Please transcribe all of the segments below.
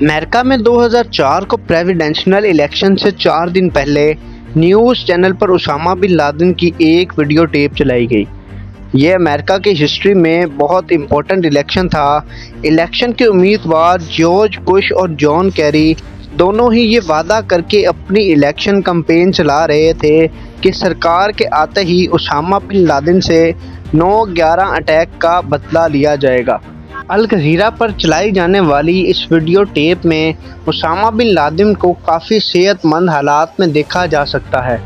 America में 2004 को presidential election से 4 दिन पहले न्यूज़ चैनल पर उसामा बिन लादेन की एक वीडियो टेप चलाई गई। ये अमेरिका की हिस्ट्री में बहुत इम्पोर्टेंट इलेक्शन था। इलेक्शन के उम्मीदवार जॉर्ज बुश और जॉन कैरी दोनों ही ये वादा करके अपनी इलेक्शन कैंपेन चला रहे थे कि सरकार के आते ही उसामा बिन लादेन से 9/11 अटैक का बदला लिया जाएगा। अल जज़ीरा पर चलाई जाने वाली इस वीडियो टेप में उसामा बिन लादेन को काफ़ी सेहतमंद हालात में देखा जा सकता है,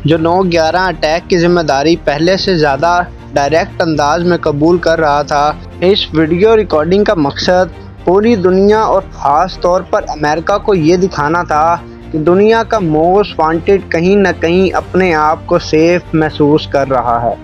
जो 9/11 अटैक की जिम्मेदारी पहले से ज़्यादा डायरेक्ट अंदाज में कबूल कर रहा था। इस वीडियो रिकॉर्डिंग का मकसद पूरी दुनिया और ख़ास तौर पर अमेरिका को ये दिखाना था कि दुनिया का मोस्ट वांटेड कहीं न कहीं अपने आप को सेफ महसूस कर रहा है।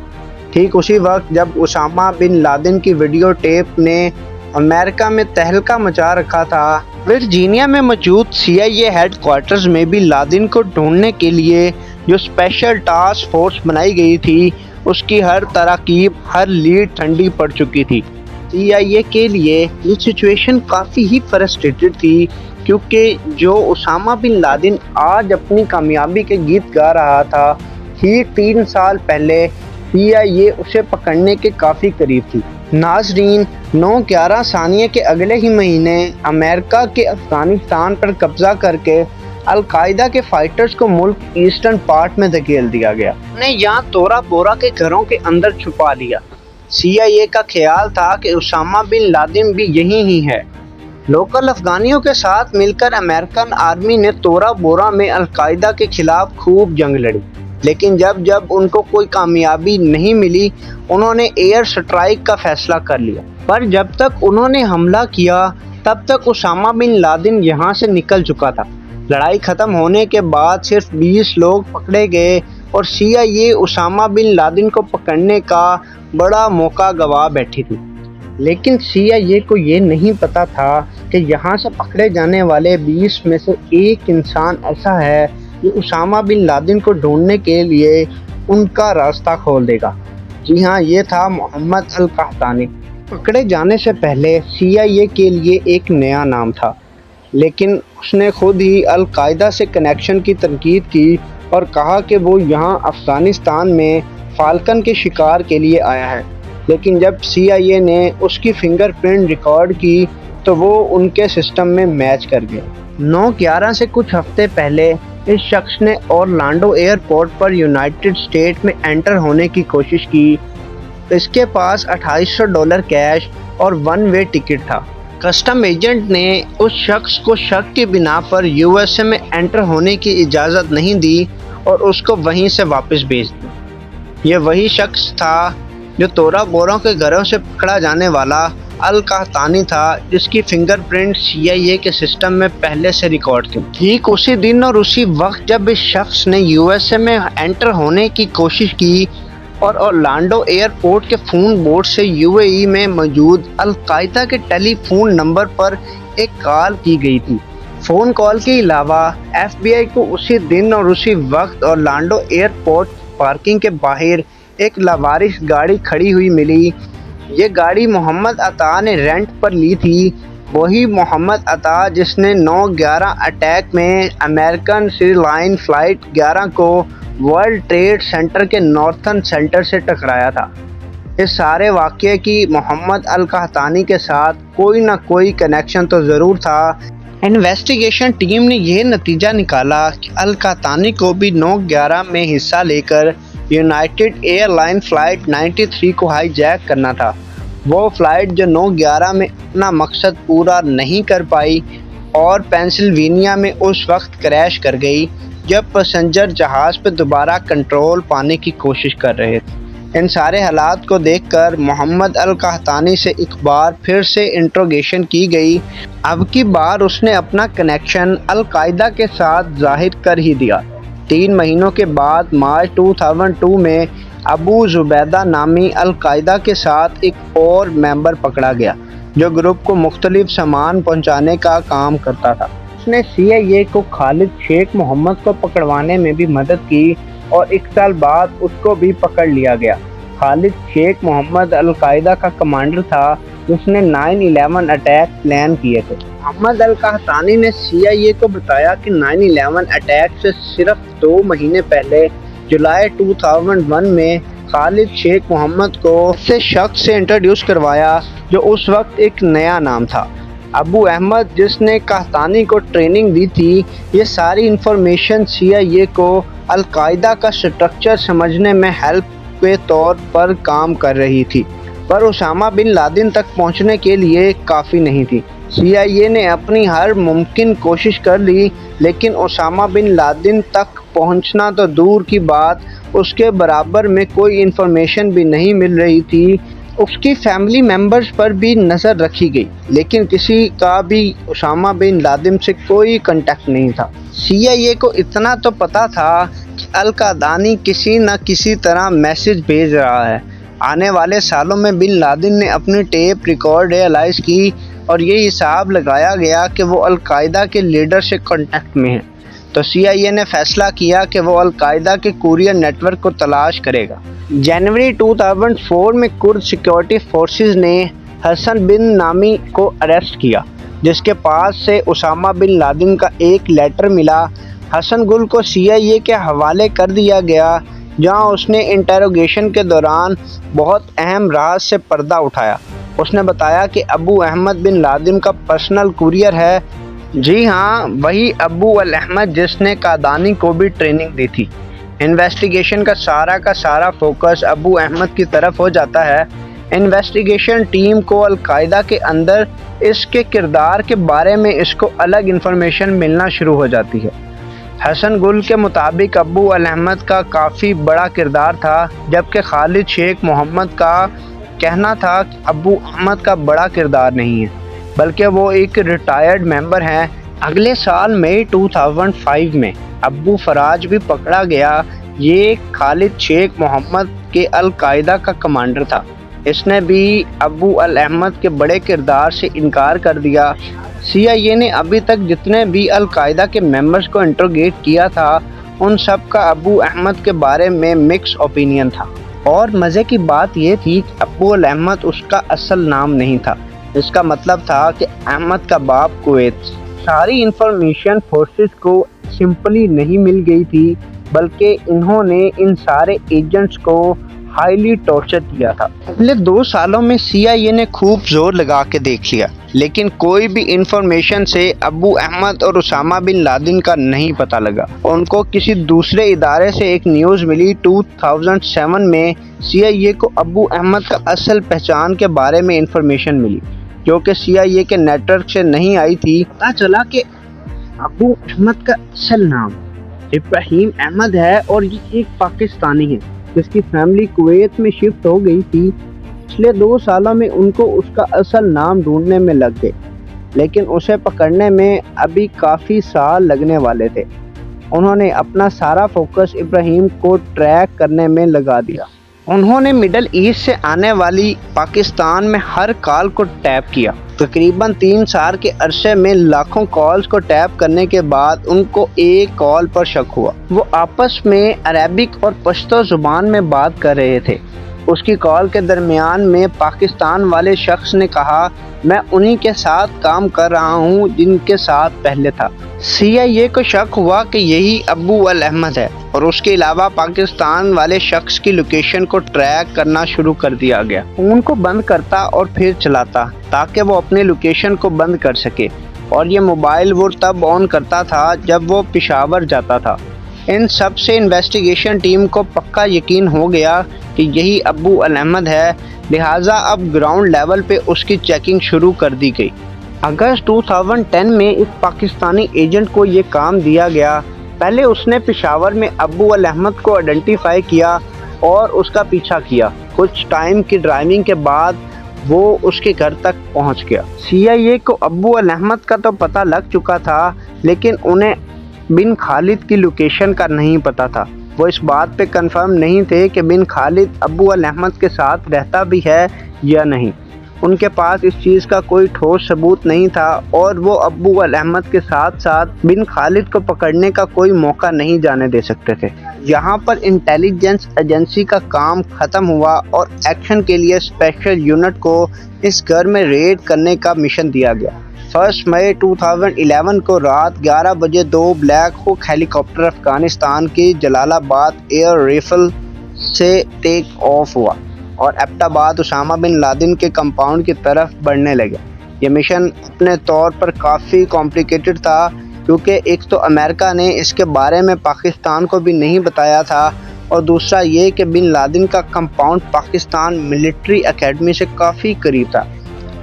ठीक उसी वक्त जब उसामा बिन लादेन की वीडियो टेप ने अमेरिका में तहलका मचा रखा था, वर्जीनिया में मौजूद CIA हेडक्वार्टर्स में भी लादेन को ढूंढने के लिए जो स्पेशल टास्क फोर्स बनाई गई थी, उसकी हर तरकीब, हर लीड ठंडी पड़ चुकी थी। CIA के लिए ये सिचुएशन काफ़ी ही फ्रस्ट्रेटेड थी, क्योंकि जो उसामा बिन लादेन आज अपनी कामयाबी के गीत गा रहा था, ठीक 3 साल पहले CIA उसे पकड़ने के काफ़ी करीब थी। नाज़रीन, 9/11 सानिया के अगले ही महीने अमेरिका के अफ़गानिस्तान पर कब्ज़ा करके अल-कायदा के फाइटर्स को मुल्क ईस्टर्न पार्ट में धकेल दिया गया। उन्हें यहाँ तोरा बोरा के घरों के अंदर छुपा लिया। CIA का ख्याल था कि उसामा बिन लादेन भी यहीं ही है। लोकल अफ़गानियों के साथ मिलकर अमेरिकन आर्मी ने तोरा बोरा में अल-कायदा के खिलाफ खूब जंग लड़ी, लेकिन जब जब उनको कोई कामयाबी नहीं मिली, उन्होंने एयर स्ट्राइक का फैसला कर लिया। पर जब तक उन्होंने हमला किया, तब तक उसामा बिन लादेन यहाँ से निकल चुका था। लड़ाई ख़त्म होने के बाद सिर्फ 20 लोग पकड़े गए और CIA उसामा बिन लादेन को पकड़ने का बड़ा मौका गंवा बैठी थी। लेकिन CIA को ये नहीं पता था कि यहाँ से पकड़े जाने वाले 20 में से एक इंसान ऐसा है जो उसामा बिन लादेन को ढूंढने के लिए उनका रास्ता खोल देगा। जी हाँ, ये था मोहम्मद अल-काहतानी। पकड़े जाने से पहले CIA के लिए एक नया नाम था, लेकिन उसने खुद ही अल-कायदा से कनेक्शन की तनकीद की और कहा कि वो यहाँ अफ़गानिस्तान में फाल्कन के शिकार के लिए आया है। लेकिन जब CIA ने उसकी फिंगरप्रिंट रिकॉर्ड की तो वो उनके सिस्टम में मैच कर गया। 9/11 से कुछ हफ्ते पहले इस शख्स ने ऑरलैंडो एयरपोर्ट पर यूनाइटेड स्टेट में एंटर होने की कोशिश की। इसके पास $2800 कैश और 1 वे टिकट था। कस्टम एजेंट ने उस शख्स को शक की बिना पर USA में एंटर होने की इजाज़त नहीं दी और उसको वहीं से वापस भेज दिया। ये वही शख्स था जो तोरा बोरों के घरों से पकड़ा जाने वाला अल-काहतानी था, जिसकी फिंगरप्रिंट CIA के सिस्टम में पहले से रिकॉर्ड थी। ठीक उसी दिन और उसी वक्त जब इस शख्स ने USA में एंटर होने की कोशिश की और ऑरलैंडो एयरपोर्ट के फ़ोन बोर्ड से UAE में मौजूद अल-कायदा के टेलीफोन नंबर पर एक कॉल की गई थी। फ़ोन कॉल के अलावा FBI को उसी दिन और उसी वक्त ऑरलैंडो एयरपोर्ट पार्किंग के बाहर एक लावारिस गाड़ी खड़ी हुई मिली। ये गाड़ी मोहम्मद अता ने रेंट पर ली थी, वही मोहम्मद अता जिसने 9/11 अटैक में अमेरिकन एयरलाइन फ़्लाइट 11 को वर्ल्ड ट्रेड सेंटर के नॉर्थर्न सेंटर से टकराया था। इस सारे वाक़ये की मोहम्मद अल-काहतानी के साथ कोई ना कोई कनेक्शन तो ज़रूर था। इन्वेस्टिगेशन टीम ने यह नतीजा निकाला कि अल-काहतानी को भी 9/11 में हिस्सा लेकर यूनाइटेड एयरलाइन फ़्लाइट 93 को हाईजैक करना था। वो फ़्लाइट जो 9/11 में अपना मकसद पूरा नहीं कर पाई और पेंसिल्वेनिया में उस वक्त क्रैश कर गई जब पैसेंजर जहाज़ पर दोबारा कंट्रोल पाने की कोशिश कर रहे थे। इन सारे हालात को देखकर मोहम्मद अल-काहतानी से एक बार फिर से इंट्रोगेशन की गई। अब की बार उसने अपना कनेक्शन अल-कायदा के साथ जाहिर कर ही दिया। 3 महीनों के बाद मार्च 2002 में अबू जुबैदा नामी अल-कायदा के साथ एक और मेंबर पकड़ा गया, जो ग्रुप को मुख्तलिफ सामान पहुंचाने का काम करता था। उसने CIA को खालिद शेख मोहम्मद को पकड़वाने में भी मदद की और 1 साल बाद उसको भी पकड़ लिया गया। खालिद शेख मोहम्मद अल-कायदा का कमांडर था जिसने 9/11 अटैक प्लान किए थे। محمد القحطانی نے CIA کو بتایا کہ 9/11 اٹیک سے صرف 2 مہینے پہلے جولائی 2001 میں خالد شیخ محمد کو ایسے شخص سے انٹروڈیوس کروایا جو اس وقت ایک نیا نام تھا، ابو احمد، جس نے قحطانی کو ٹریننگ دی تھی۔ یہ ساری انفارمیشن CIA کو القاعدہ کا سٹرکچر سمجھنے میں ہیلپ کے طور پر کام کر رہی تھی، پر اسامہ بن لادن تک پہنچنے کے لیے کافی نہیں تھی۔ CIA نے اپنی ہر ممکن کوشش کر لی، لیکن اسامہ بن لادن تک پہنچنا تو دور کی بات، اس کے برابر میں کوئی انفارمیشن بھی نہیں مل رہی تھی۔ اس کی فیملی ممبرز پر بھی نظر رکھی گئی، لیکن کسی کا بھی اسامہ بن لادن سے کوئی کنٹیکٹ نہیں تھا۔ CIA کو اتنا تو پتا تھا کہ القحطانی کسی نہ کسی طرح میسج بھیج رہا ہے۔ آنے والے سالوں میں بن لادن نے اپنی ٹیپ ریکارڈ ریئلائز کی اور یہ حساب لگایا گیا کہ وہ القاعدہ کے لیڈر سے کانٹیکٹ میں ہے، تو CIA نے فیصلہ کیا کہ وہ القاعدہ کے کورئر نیٹ ورک کو تلاش کرے گا۔ جنوری 2004 میں کرد سیکیورٹی فورسز نے حسن بن نامی کو اریسٹ کیا، جس کے پاس سے اسامہ بن لادن کا ایک لیٹر ملا۔ حسن گل کو CIA کے حوالے کر دیا گیا، جہاں اس نے انٹروگیشن کے دوران بہت اہم راز سے پردہ اٹھایا۔ اس نے بتایا کہ ابو احمد بن لادن کا پرسنل کورئر ہے۔ جی ہاں، وہی ابو الاحمد جس نے قحطانی کو بھی ٹریننگ دی تھی۔ انویسٹیگیشن کا سارا فوکس ابو احمد کی طرف ہو جاتا ہے۔ انویسٹیگیشن ٹیم کو القاعدہ کے اندر اس کے کردار کے بارے میں اس کو الگ انفارمیشن ملنا شروع ہو جاتی ہے۔ حسن گل کے مطابق ابو الاحمد کا کافی بڑا کردار تھا، جبکہ خالد شیخ محمد کا کہنا تھا کہ ابو احمد کا بڑا کردار نہیں ہے، بلکہ وہ ایک ریٹائرڈ ممبر ہیں۔ اگلے سال مئی 2005 میں ابو فراج بھی پکڑا گیا۔ یہ خالد شیخ محمد کے القاعدہ کا کمانڈر تھا۔ اس نے بھی ابو الاحمد کے بڑے کردار سے انکار کر دیا۔ CIA نے ابھی تک جتنے بھی القاعدہ کے ممبرز کو انٹروگیٹ کیا تھا، ان سب کا ابو احمد کے بارے میں مکس اوپینین تھا۔ اور مزے کی بات یہ تھی کہ ابو الاحمد اس کا اصل نام نہیں تھا۔ اس کا مطلب تھا کہ احمد کا باپ کویت۔ ساری انفارمیشن فورسز کو سمپلی نہیں مل گئی تھی، بلکہ انہوں نے ان سارے ایجنٹس کو ہائیلی ٹارچر کیا تھا۔ اگلے 2 سالوں میں CIA نے خوب زور لگا کے دیکھ لیا، لیکن کوئی بھی انفارمیشن سے ابو احمد اور اسامہ بن لادن کا نہیں پتہ لگا۔ ان کو کسی دوسرے ادارے سے ایک نیوز ملی۔ 2007 میں CIA کو ابو احمد کا اصل پہچان کے بارے میں انفارمیشن ملی، جو کہ CIA کے نیٹ ورک سے نہیں آئی تھی۔ پتہ چلا کہ ابو احمد کا اصل نام ابراہیم احمد ہے اور یہ ایک پاکستانی ہے جس کی فیملی کویت میں شفٹ ہو گئی تھی۔ پچھلے 2 سالوں میں ان کو اس کا اصل نام ڈھونڈنے میں لگ گئے، لیکن اسے پکڑنے میں ابھی کافی سال لگنے والے تھے۔ انہوں نے اپنا سارا فوکس ابراہیم کو ٹریک کرنے میں لگا دیا۔ انہوں نے مڈل ایسٹ سے آنے والی پاکستان میں ہر کال کو ٹیپ کیا۔ تقریباً 3 سال کے عرصے میں لاکھوں کالز کو ٹیپ کرنے کے بعد ان کو ایک کال پر شک ہوا۔ وہ آپس میں عربک اور پشتو زبان میں بات کر رہے تھے۔ اس کی کال کے درمیان میں پاکستان والے شخص نے کہا، میں انہی کے ساتھ کام کر رہا ہوں جن کے ساتھ پہلے تھا۔ CIA کو شک ہوا کہ یہی ابو الاحمد ہے، اور اس کے علاوہ پاکستان والے شخص کی لوکیشن کو ٹریک کرنا شروع کر دیا گیا۔ فون کو بند کرتا اور پھر چلاتا تاکہ وہ اپنی لوکیشن کو بند کر سکے، اور یہ موبائل وہ تب آن کرتا تھا جب وہ پشاور جاتا تھا۔ ان سب سے انویسٹیگیشن ٹیم کو پکا یقین ہو گیا کہ یہی ابو الاحمد ہے، لہٰذا اب گراؤنڈ لیول پہ اس کی چیکنگ شروع کر دی گئی۔ اگست 2010 میں اس پاکستانی ایجنٹ کو یہ کام دیا گیا۔ پہلے اس نے پشاور میں ابو الاحمد کو آئیڈینٹیفائی کیا اور اس کا پیچھا کیا۔ کچھ ٹائم کی ڈرائیونگ کے بعد وہ اس کے گھر تک پہنچ گیا۔ CIA کو ابو الاحمد کا تو پتہ لگ چکا تھا، لیکن انہیں بن خالد کی لوکیشن کا نہیں پتہ تھا۔ وہ اس بات پہ کنفرم نہیں تھے کہ بن خالد ابو الاحمد کے ساتھ رہتا بھی ہے یا نہیں۔ ان کے پاس اس چیز کا کوئی ٹھوس ثبوت نہیں تھا، اور وہ ابو الاحمد کے ساتھ ساتھ بن خالد کو پکڑنے کا کوئی موقع نہیں جانے دے سکتے تھے۔ یہاں پر انٹیلیجنس ایجنسی کا کام ختم ہوا اور ایکشن کے لیے اسپیشل یونٹ کو اس گھر میں ریڈ کرنے کا مشن دیا گیا۔ 1 मई 2011 को रात 11 बजे 2 ब्लैक हुक हेलीकॉप्टर अफगानिस्तान की जलालाबाद एयर राइफल से टेक ऑफ हुआ और एबटाबाद उसामा बिन लादेन के कंपाउंड की तरफ बढ़ने लगे। ये मिशन अपने तौर पर काफ़ी कॉम्प्लिकेटेड था, क्योंकि एक तो अमेरिका ने इसके बारे में पाकिस्तान को भी नहीं बताया था, और दूसरा ये कि बिन लादेन का कंपाउंड पाकिस्तान मिलिट्री एकेडमी से काफ़ी करीब था।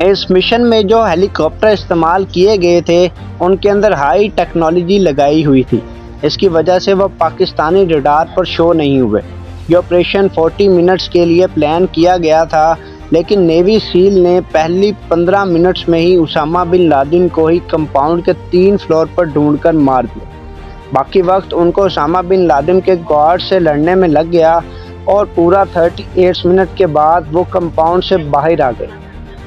इस मिशन में जो हेलीकॉप्टर इस्तेमाल किए गए थे उनके अंदर हाई टेक्नोलॉजी लगाई हुई थी। इसकी वजह से वह पाकिस्तानी रडार पर शो नहीं हुए। ये ऑपरेशन 40 मिनट्स के लिए प्लान किया गया था, लेकिन नेवी सील ने पहली 15 मिनट्स में ही उसामा बिन लादेन को ही कंपाउंड के 3 फ्लोर पर ढूंढकर मार दिया। बाकी वक्त उनको उसामा बिन लादेन के गार्ड से लड़ने में लग गया और पूरा 38 मिनट के बाद वो कंपाउंड से बाहर आ गए।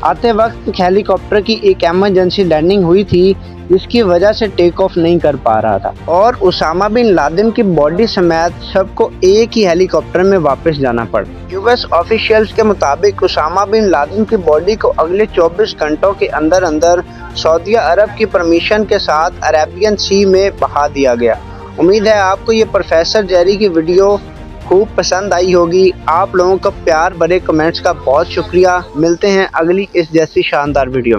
आते वक्त हेलीकॉप्टर की एक इमरजेंसी लैंडिंग हुई थी, जिसकी वजह से टेक ऑफ नहीं कर पा रहा था, और उसामा बिन लादेन की बॉडी समेत सबको एक ही हेलीकॉप्टर में वापस जाना पड़ा। यूएस ऑफिशियल्स के मुताबिक उसामा बिन लादेन की बॉडी को अगले 24 घंटों के अंदर अंदर सऊदी अरब की परमिशन के साथ अरेबियन सी में बहा दिया गया। उम्मीद है आपको ये प्रोफेसर जेरी की वीडियो खूब पसंद आई होगी। आप लोगों का प्यार भरे कमेंट्स का बहुत शुक्रिया। मिलते हैं अगली इस जैसी शानदार वीडियो में।